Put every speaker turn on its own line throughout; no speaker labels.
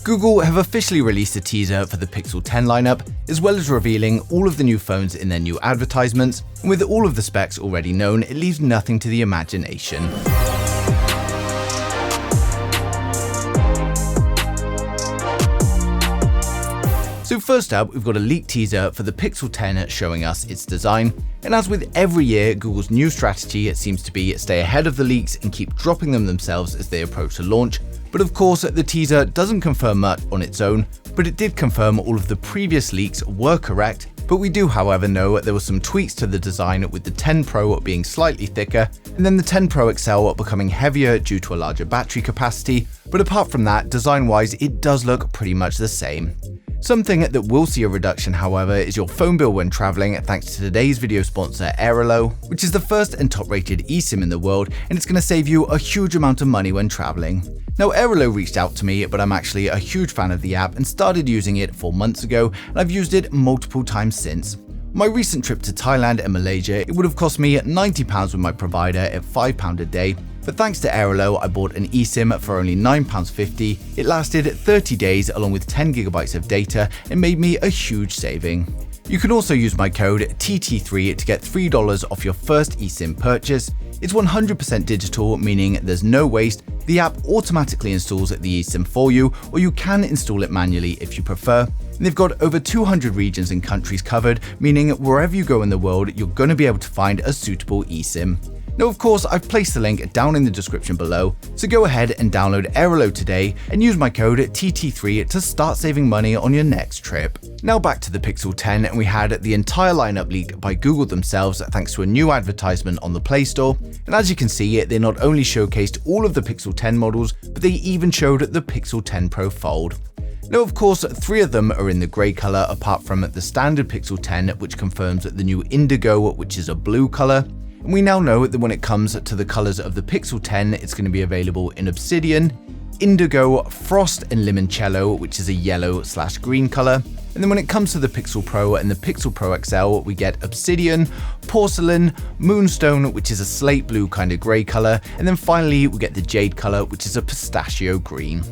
Google have officially released a teaser for the Pixel 10 lineup, as well as revealing all of the new phones in their new advertisements, and with all of the specs already known, it leaves nothing to the imagination. So first up, we've got a leaked teaser for the Pixel 10 showing us its design, and as with every year, Google's new strategy seems to be stay ahead of the leaks and keep dropping them themselves as they approach the launch. But of course, the teaser doesn't confirm much on its own, but it did confirm all of the previous leaks were correct. But we do, however, know there were some tweaks to the design, with the 10 Pro being slightly thicker, and then the 10 Pro XL becoming heavier due to a larger battery capacity. But apart from that, design-wise, it does look pretty much the same. Something that will see a reduction, however, is your phone bill when traveling, thanks to today's video sponsor Airalo, which is the first and top-rated eSIM in the world, and it's going to save you a huge amount of money when traveling. Now, Airalo reached out to me, but I'm actually a huge fan of the app and started using it 4 months ago, and I've used it multiple times since. My recent trip to Thailand and Malaysia, it would have cost me £90 with my provider at £5 a day, but thanks to Airalo, I bought an eSIM for only £9.50. It lasted 30 days along with 10 GB of data and made me a huge saving. You can also use my code TT3 to get $3 off your first eSIM purchase. It's 100% digital, meaning there's no waste. The app automatically installs the eSIM for you, or you can install it manually if you prefer. And they've got over 200 regions and countries covered, meaning wherever you go in the world, you're going to be able to find a suitable eSIM. Now, of course, I've placed the link down in the description below, so go ahead and download Airalo today and use my code TT3 to start saving money on your next trip. Now back to the Pixel 10, and we had the entire lineup leaked by Google themselves thanks to a new advertisement on the Play Store. And as you can see, they not only showcased all of the Pixel 10 models, but they even showed the Pixel 10 Pro Fold. Now, of course, 3 of them are in the grey colour, apart from the standard Pixel 10, which confirms the new Indigo, which is a blue colour. And we now know that when it comes to the colours of the Pixel 10, it's going to be available in Obsidian, Indigo, Frost and Limoncello, which is a yellow/green colour. And then when it comes to the Pixel Pro and the Pixel Pro XL, we get Obsidian, Porcelain, Moonstone, which is a slate blue kind of grey colour, and then finally we get the Jade colour, which is a pistachio green.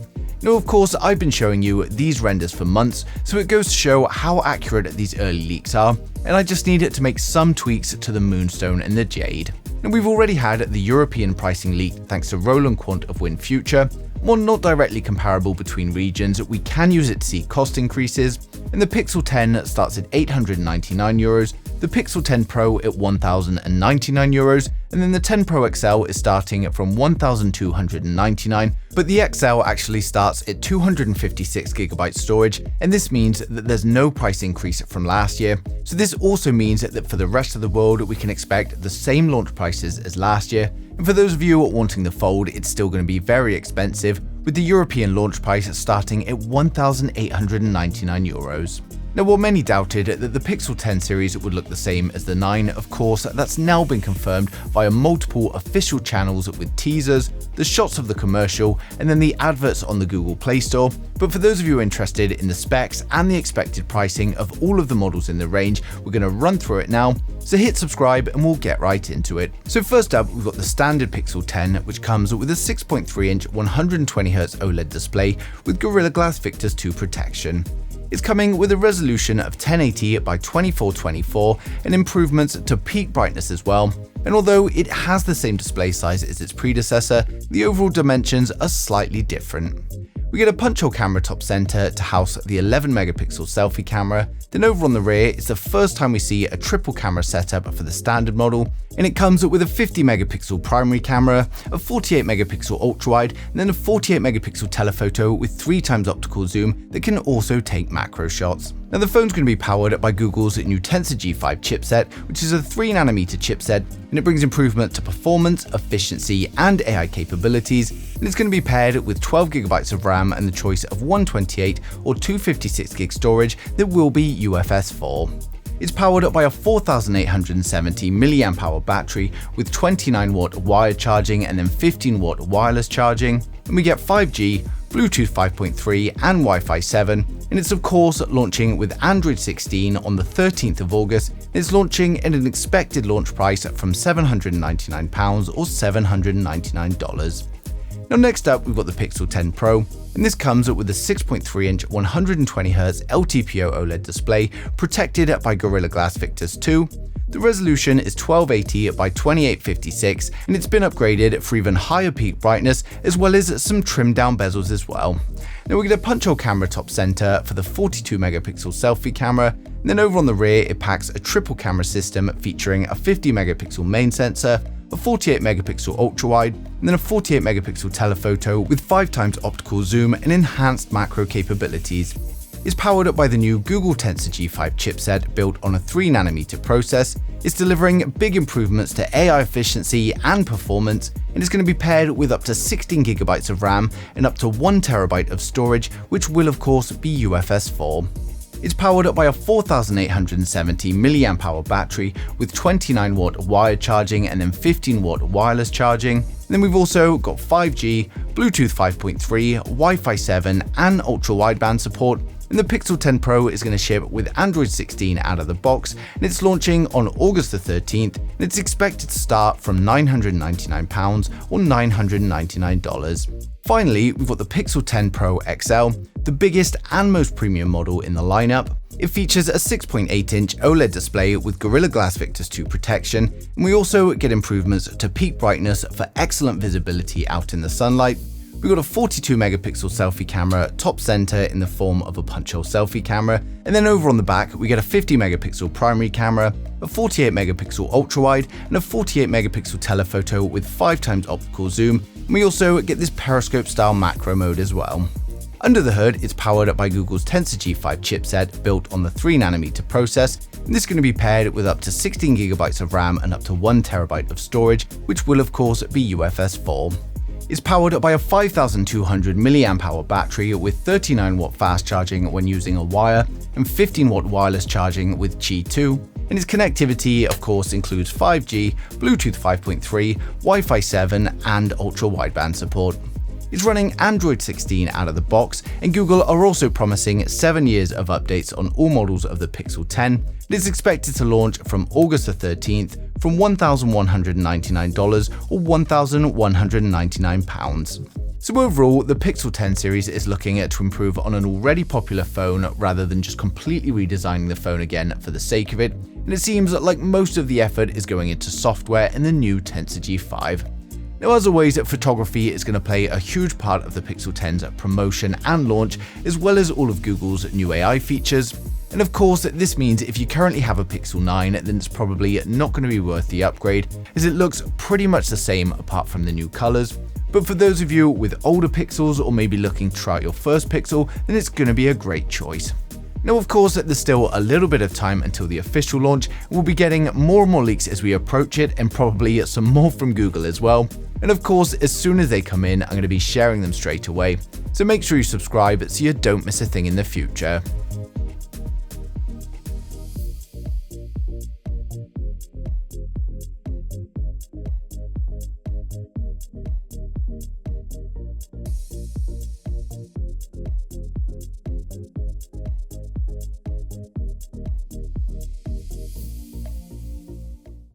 Now, of course, I've been showing you these renders for months, so it goes to show how accurate these early leaks are, and I just need it to make some tweaks to the Moonstone and the Jade. Now, we've already had the European pricing leak thanks to Roland Quant of WinFuture. While not directly comparable between regions, we can use it to see cost increases, and the Pixel 10 starts at €899, the Pixel 10 Pro at €1,099, and then the 10 Pro XL is starting from $1,299, but the XL actually starts at 256GB storage, and this means that there's no price increase from last year. So this also means that for the rest of the world, we can expect the same launch prices as last year. And for those of you wanting the Fold, it's still going to be very expensive, with the European launch price starting at €1,899. Now, while many doubted that the Pixel 10 series would look the same as the 9, of course, that's now been confirmed via multiple official channels with teasers, the shots of the commercial, and then the adverts on the Google Play Store. But for those of you interested in the specs and the expected pricing of all of the models in the range, we're going to run through it now. So hit subscribe and we'll get right into it. So first up, we've got the standard Pixel 10, which comes with a 6.3-inch 120Hz OLED display with Gorilla Glass Victus 2 protection. It's coming with a resolution of 1080 by 2424 and improvements to peak brightness as well. And although it has the same display size as its predecessor, the overall dimensions are slightly different. We get a punch-hole camera top center to house the 11-megapixel selfie camera. Then over on the rear, it's the first time we see a triple camera setup for the standard model, and it comes with a 50-megapixel primary camera, a 48-megapixel ultrawide, and then a 48-megapixel telephoto with 3x optical zoom that can also take macro shots. Now, the phone's going to be powered by Google's new Tensor G5 chipset, which is a 3nm chipset, and it brings improvement to performance, efficiency, and AI capabilities. And it's going to be paired with 12GB of RAM and the choice of 128 or 256GB storage that will be UFS 4. It's powered by a 4870 mAh battery with 29W wired charging and then 15W wireless charging, and we get 5G, Bluetooth 5.3 and Wi-Fi 7, and it's of course launching with Android 16 on the 13th of August. It's launching at an expected launch price from £799 or $799. Now next up, we've got the Pixel 10 Pro, and this comes with a 6.3-inch 120Hz LTPO OLED display protected by Gorilla Glass Victus 2. The resolution is 1280 by 2856, and it's been upgraded for even higher peak brightness as well as some trimmed down bezels as well. Now we get a punch hole camera top center for the 42 megapixel selfie camera, and then over on the rear it packs a triple camera system featuring a 50 megapixel main sensor, a 48 megapixel ultra wide, and then a 48 megapixel telephoto with 5x optical zoom and enhanced macro capabilities. It's powered up by the new Google Tensor G5 chipset built on a 3nm process. It's delivering big improvements to AI efficiency and performance, and it's going to be paired with up to 16GB of RAM and up to 1TB of storage, which will of course be UFS 4. It's powered up by a 4870 mAh battery with 29W wired charging and then 15W wireless charging. And then we've also got 5G, Bluetooth 5.3, Wi-Fi 7 and ultra-wideband support. And the Pixel 10 Pro is going to ship with Android 16 out of the box, and it's launching on August the 13th, and it's expected to start from £999 or $999. Finally, we've got the Pixel 10 Pro XL, the biggest and most premium model in the lineup. It features a 6.8-inch OLED display with Gorilla Glass Victus 2 protection, and we also get improvements to peak brightness for excellent visibility out in the sunlight. We've got a 42 megapixel selfie camera top center in the form of a punch hole selfie camera, and then over on the back we get a 50 megapixel primary camera, a 48 megapixel ultra wide, and a 48 megapixel telephoto with 5x optical zoom, and we also get this periscope style macro mode as well. Under the hood, it's powered up by Google's Tensor G5 chipset built on the 3nm process, and this is going to be paired with up to 16GB of RAM and up to 1TB of storage, which will of course be UFS 4. It's powered by a 5200 mAh battery with 39W fast charging when using a wire and 15W wireless charging with Qi 2. And its connectivity of course includes 5G, Bluetooth 5.3, Wi-Fi 7 and ultra-wideband support. It's running Android 16 out of the box, and Google are also promising 7 years of updates on all models of the Pixel 10. It is expected to launch from August the 13th from $1,199 or £1,199. So overall, the Pixel 10 series is looking to improve on an already popular phone rather than just completely redesigning the phone again for the sake of it, and it seems like most of the effort is going into software and the new Tensor G5. Now, as always, photography is going to play a huge part of the Pixel 10's promotion and launch, as well as all of Google's new AI features. And of course, this means if you currently have a Pixel 9, then it's probably not going to be worth the upgrade, as it looks pretty much the same apart from the new colors. But for those of you with older Pixels or maybe looking to try out your first Pixel, then it's going to be a great choice. Now, of course, there's still a little bit of time until the official launch. We'll be getting more and more leaks as we approach it, and probably some more from Google as well. And of course, as soon as they come in, I'm going to be sharing them straight away. So make sure you subscribe so you don't miss a thing in the future.